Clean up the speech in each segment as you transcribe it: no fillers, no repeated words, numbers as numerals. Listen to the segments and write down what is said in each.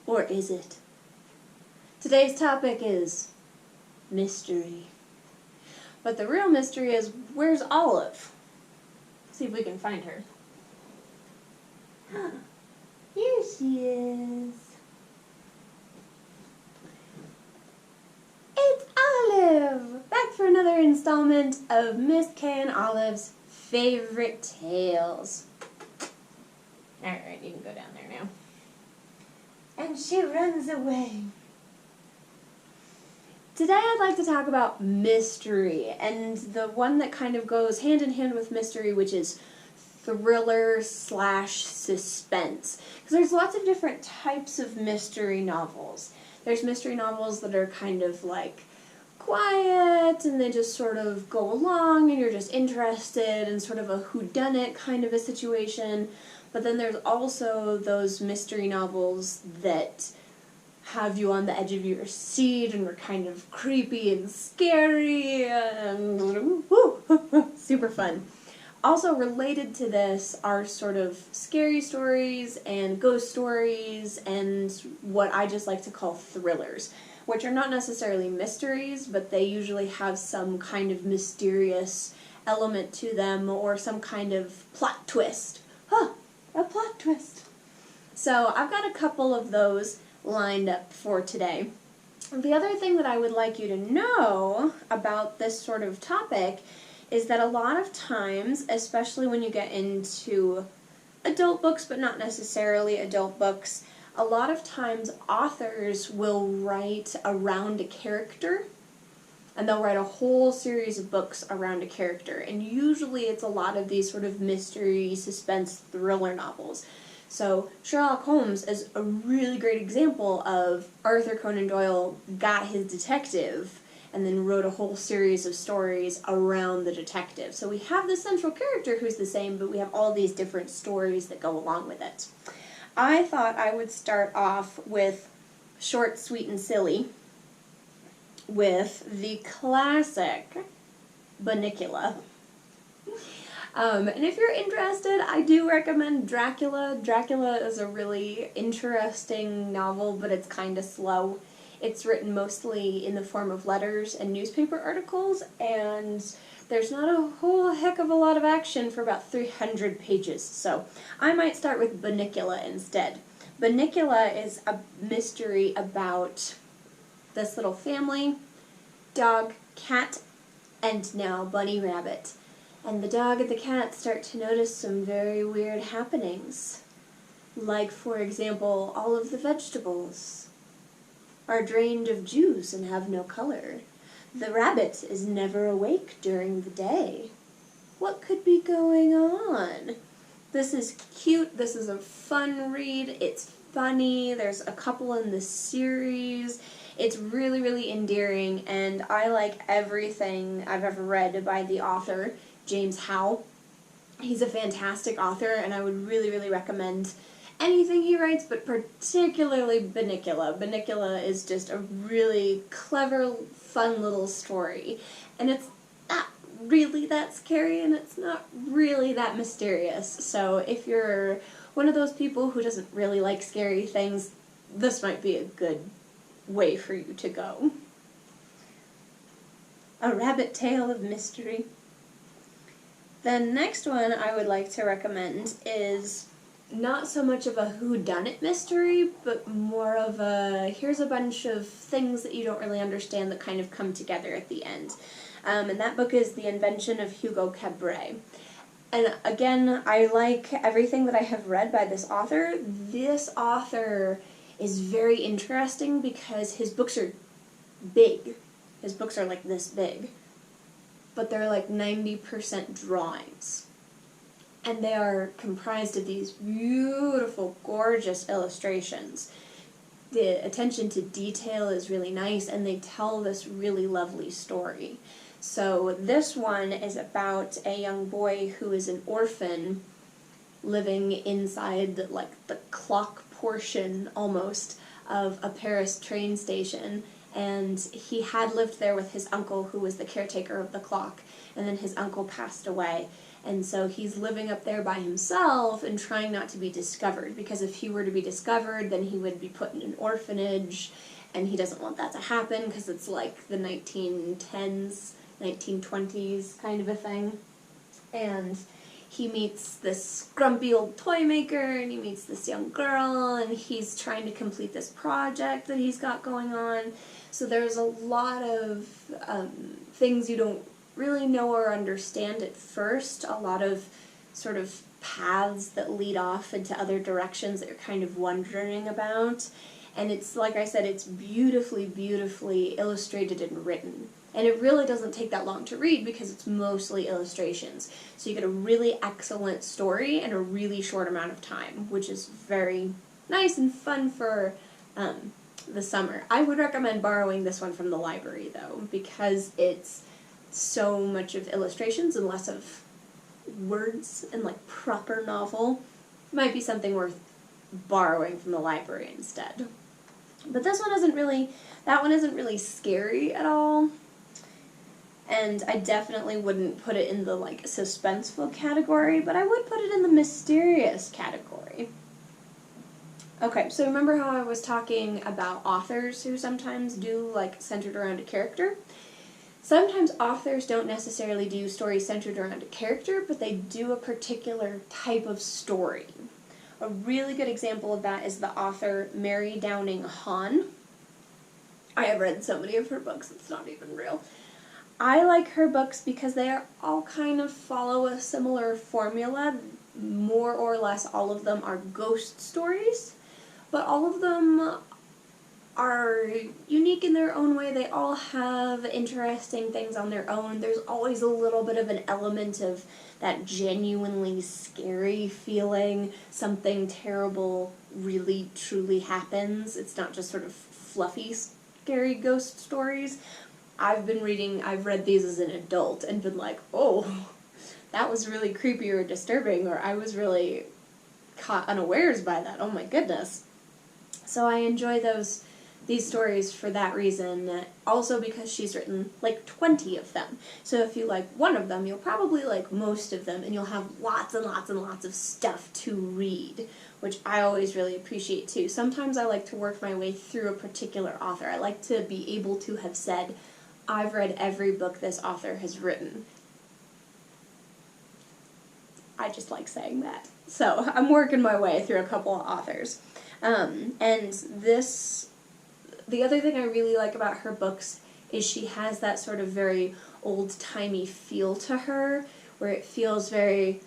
Or is it? Today's topic is mystery. But the real mystery is, where's Olive? See if we can find her. Huh. Here she is. It's Olive! Back for another installment of Miss K and Olive's Favorite Tales. Alright, you can go down there now. And she runs away. Today I'd like to talk about mystery, and the one that kind of goes hand in hand with mystery, which is thriller / suspense. Because there's lots of different types of mystery novels. There's mystery novels that are kind of like quiet, and they just sort of go along, and you're just interested in sort of a whodunit kind of a situation. But then there's also those mystery novels that have you on the edge of your seat and are kind of creepy and scary and woo, super fun. Also related to this are sort of scary stories and ghost stories and what I just like to call thrillers, which are not necessarily mysteries, but they usually have some kind of mysterious element to them or some kind of plot twist. Huh, a plot twist. So I've got a couple of those lined up for today. The other thing that I would like you to know about this sort of topic is that a lot of times, especially when you get into adult books, but not necessarily adult books, a lot of times authors will write around a character, and they'll write a whole series of books around a character, and usually it's a lot of these sort of mystery, suspense, thriller novels. So Sherlock Holmes is a really great example of Arthur Conan Doyle got his detective and then wrote a whole series of stories around the detective. So we have the central character who's the same, but we have all these different stories that go along with it. I thought I would start off with Short, Sweet, and Silly with the classic Bunnicula. And if you're interested, I do recommend Dracula. Dracula is a really interesting novel, but it's kind of slow. It's written mostly in the form of letters and newspaper articles, and there's not a whole heck of a lot of action for about 300 pages, so I might start with Bunnicula instead. Bunnicula is a mystery about this little family, dog, cat, and now bunny rabbit. And the dog and the cat start to notice some very weird happenings. Like, for example, all of the vegetables are drained of juice and have no color. The rabbit is never awake during the day. What could be going on? This is cute. This is a fun read. It's funny. There's a couple in the series. It's really, really endearing, and I like everything I've ever read by the author, James Howe. He's a fantastic author, and I would really, really recommend anything he writes, but particularly Bunnicula. Bunnicula is just a really clever, fun little story, and it's not really that scary, and it's not really that mysterious. So if you're one of those people who doesn't really like scary things, this might be a good way for you to go. A rabbit tale of mystery. The next one I would like to recommend is not so much of a whodunit mystery, but more of a, here's a bunch of things that you don't really understand that kind of come together at the end. And that book is The Invention of Hugo Cabret. And again, I like everything that I have read by this author. This author is very interesting because his books are big. His books are like this big. But they're like 90% drawings. And they are comprised of these beautiful, gorgeous illustrations. The attention to detail is really nice, and they tell this really lovely story. So this one is about a young boy who is an orphan living inside the clock portion, almost, of a Paris train station. And he had lived there with his uncle, who was the caretaker of the clock, and then his uncle passed away. And so he's living up there by himself and trying not to be discovered, because if he were to be discovered, then he would be put in an orphanage, and he doesn't want that to happen because it's like the 1910s, 1920s kind of a thing. And he meets this grumpy old toy maker, and he meets this young girl, and he's trying to complete this project that he's got going on. So there's a lot of things you don't really know or understand at first, a lot of sort of paths that lead off into other directions that you're kind of wondering about. And it's, like I said, it's beautifully, beautifully illustrated and written. And it really doesn't take that long to read because it's mostly illustrations. So you get a really excellent story in a really short amount of time, which is very nice and fun for the summer. I would recommend borrowing this one from the library, though, because it's so much of illustrations and less of words and like proper novel. It might be something worth borrowing from the library instead. But this one isn't really, that one isn't really scary at all. And I definitely wouldn't put it in the like suspenseful category, but I would put it in the mysterious category. Okay, so remember how I was talking about authors who sometimes do like centered around a character? Sometimes authors don't necessarily do stories centered around a character, but they do a particular type of story. A really good example of that is the author Mary Downing Hahn. I have read so many of her books, it's not even real. I like her books because they are all kind of follow a similar formula. More or less all of them are ghost stories, but all of them are unique in their own way. They all have interesting things on their own. There's always a little bit of an element of that genuinely scary feeling. Something terrible really truly happens. It's not just sort of fluffy, scary ghost stories. I've read these as an adult and been like, oh, that was really creepy or disturbing, or I was really caught unawares by that. Oh my goodness. So I enjoy these stories for that reason, also because she's written like 20 of them. So if you like one of them, you'll probably like most of them, and you'll have lots and lots and lots of stuff to read, which I always really appreciate too. Sometimes I like to work my way through a particular author. I like to be able to have said, I've read every book this author has written. I just like saying that. So I'm working my way through a couple of authors. And the other thing I really like about her books is she has that sort of very old-timey feel to her, where it feels very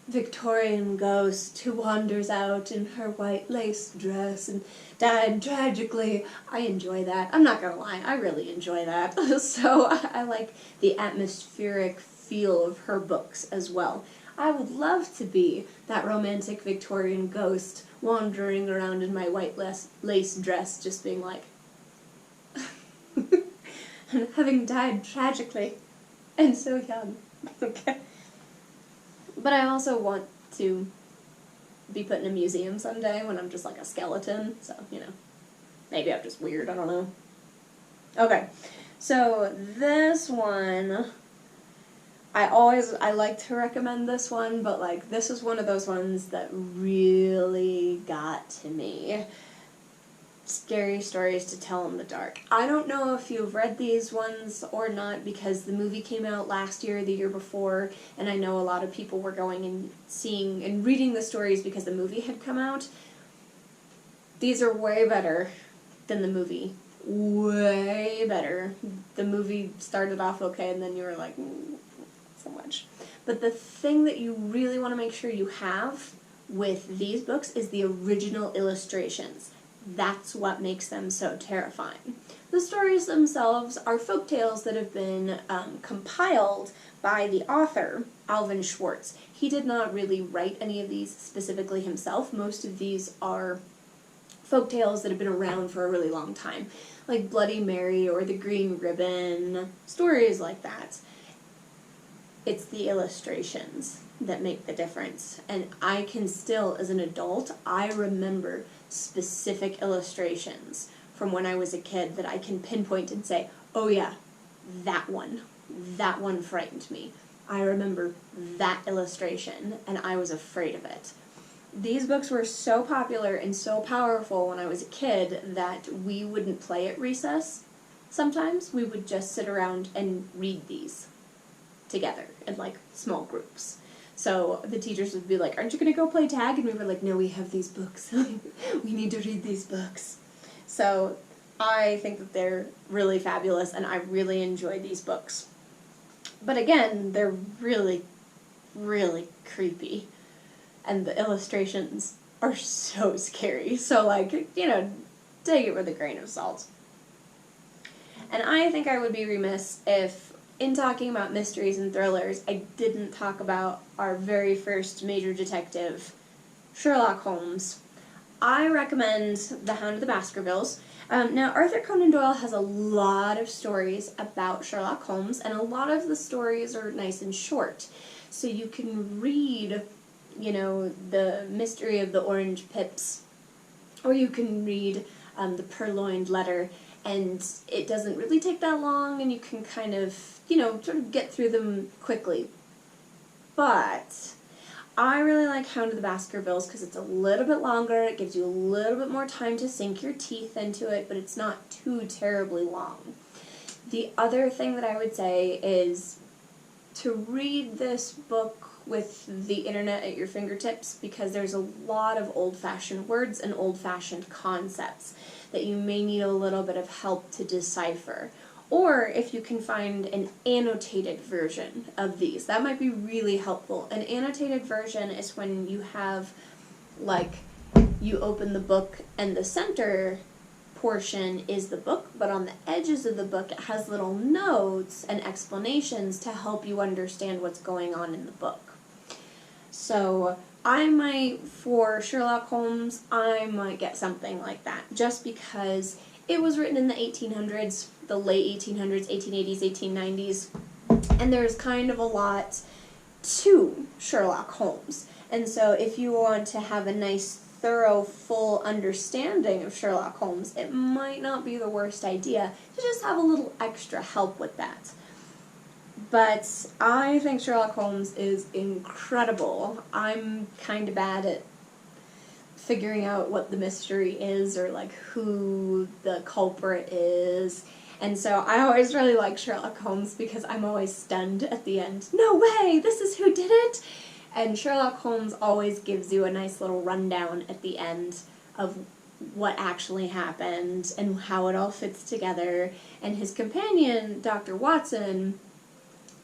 Victorian ghost who wanders out in her white lace dress and died tragically. I enjoy that. I'm not gonna lie, I really enjoy that. So I like the atmospheric feel of her books as well. I would love to be that romantic Victorian ghost wandering around in my white lace dress, just being like, having died tragically and so young. Okay. But I also want to be put in a museum someday when I'm just like a skeleton, so, you know, maybe I'm just weird, I don't know. Okay, so this one, I like to recommend this one, but like this is one of those ones that really got to me. Scary Stories to Tell in the Dark. I don't know if you've read these ones or not, because the movie came out last year or the year before, and I know a lot of people were going and seeing and reading the stories because the movie had come out. These are way better than the movie. Way better. The movie started off okay, and then you were like, not so much. But the thing that you really want to make sure you have with these books is the original illustrations. That's what makes them so terrifying. The stories themselves are folktales that have been compiled by the author, Alvin Schwartz. He did not really write any of these specifically himself. Most of these are folktales that have been around for a really long time, like Bloody Mary or The Green Ribbon, stories like that. It's the illustrations that make the difference. And I can still, as an adult, I remember specific illustrations from when I was a kid that I can pinpoint and say, oh yeah, that one frightened me. I remember that illustration, and I was afraid of it. These books were so popular and so powerful when I was a kid that we wouldn't play at recess. Sometimes we would just sit around and read these together in like small groups. So the teachers would be like, aren't you going to go play tag? And we were like, no, we have these books. We need to read these books. So I think that they're really fabulous, and I really enjoy these books. But again, they're really, really creepy. And the illustrations are so scary. So, like, you know, take it with a grain of salt. And I think I would be remiss if, in talking about mysteries and thrillers, I didn't talk about our very first major detective, Sherlock Holmes. I recommend The Hound of the Baskervilles. Now, Arthur Conan Doyle has a lot of stories about Sherlock Holmes, and a lot of the stories are nice and short. So you can read, you know, The Mystery of the Orange Pips, or you can read The Purloined Letter, and it doesn't really take that long, and you can kind of, you know, sort of get through them quickly. But I really like Hound of the Baskervilles because it's a little bit longer, it gives you a little bit more time to sink your teeth into it, but it's not too terribly long. The other thing that I would say is to read this book with the internet at your fingertips, because there's a lot of old-fashioned words and old-fashioned concepts that you may need a little bit of help to decipher. Or if you can find an annotated version of these, that might be really helpful. An annotated version is when you have, like, you open the book and the center portion is the book, but on the edges of the book it has little notes and explanations to help you understand what's going on in the book. So I might, for Sherlock Holmes, I might get something like that, just because it was written in the 1800s, the late 1800s, 1880s, 1890s, and there's kind of a lot to Sherlock Holmes. And so if you want to have a nice, thorough, full understanding of Sherlock Holmes, it might not be the worst idea to just have a little extra help with that. But I think Sherlock Holmes is incredible. I'm kind of bad at figuring out what the mystery is, or like who the culprit is. And so I always really like Sherlock Holmes because I'm always stunned at the end. No way! This is who did it! And Sherlock Holmes always gives you a nice little rundown at the end of what actually happened and how it all fits together. And his companion, Dr. Watson,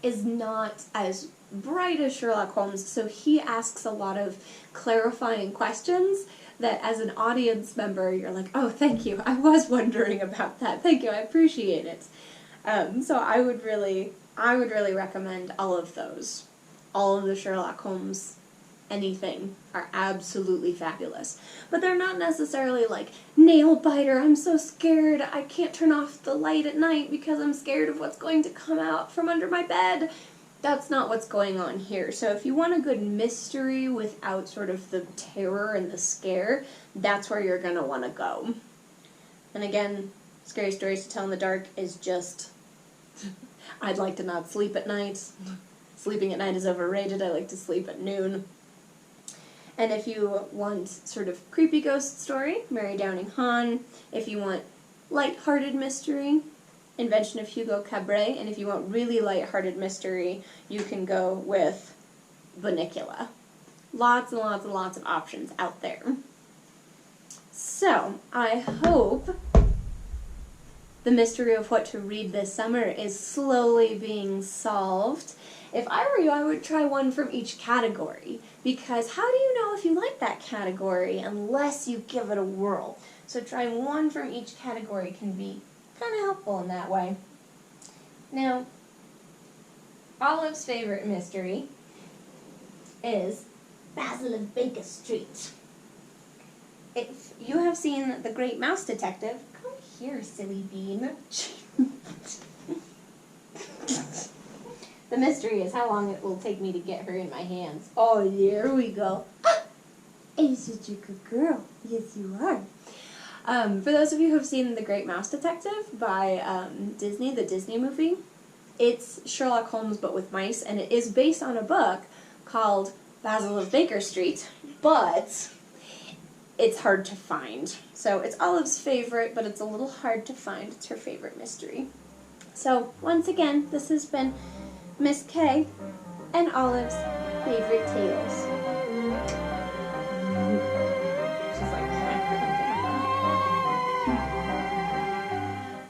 is not as bright as Sherlock Holmes, so he asks a lot of clarifying questions that as an audience member you're like, oh, thank you, I was wondering about that, thank you, I appreciate it. So I would really recommend all of those. All of the Sherlock Holmes anything are absolutely fabulous. But they're not necessarily like, nail biter, I'm so scared, I can't turn off the light at night because I'm scared of what's going to come out from under my bed. That's not what's going on here. So if you want a good mystery without sort of the terror and the scare, that's where you're going to want to go. And again, Scary Stories to Tell in the Dark is just, I'd like to not sleep at night. Sleeping at night is overrated. I like to sleep at noon. And if you want sort of creepy ghost story, Mary Downing Hahn. If you want light-hearted mystery, Invention of Hugo, Cabret. And if you want really light-hearted mystery, you can go with Bunnicula. Lots and lots and lots of options out there. So, I hope the mystery of what to read this summer is slowly being solved. If I were you, I would try one from each category, because how do you know if you like that category unless you give it a whirl? So trying one from each category can be kind of helpful in that way. Now, Olive's favorite mystery is Basil of Baker Street. If you have seen The Great Mouse Detective, come here, silly bean. The mystery is how long it will take me to get her in my hands. Oh, there we go. Ah! You're such a good girl. Yes, you are. For those of you who have seen The Great Mouse Detective by Disney, the Disney movie, It's Sherlock Holmes but with mice, and it is based on a book called Basil of Baker Street, but it's hard to find. So it's Olive's favorite, but it's a little hard to find. It's her favorite mystery. So once again, this has been Miss K and Olive's Favorite Tales.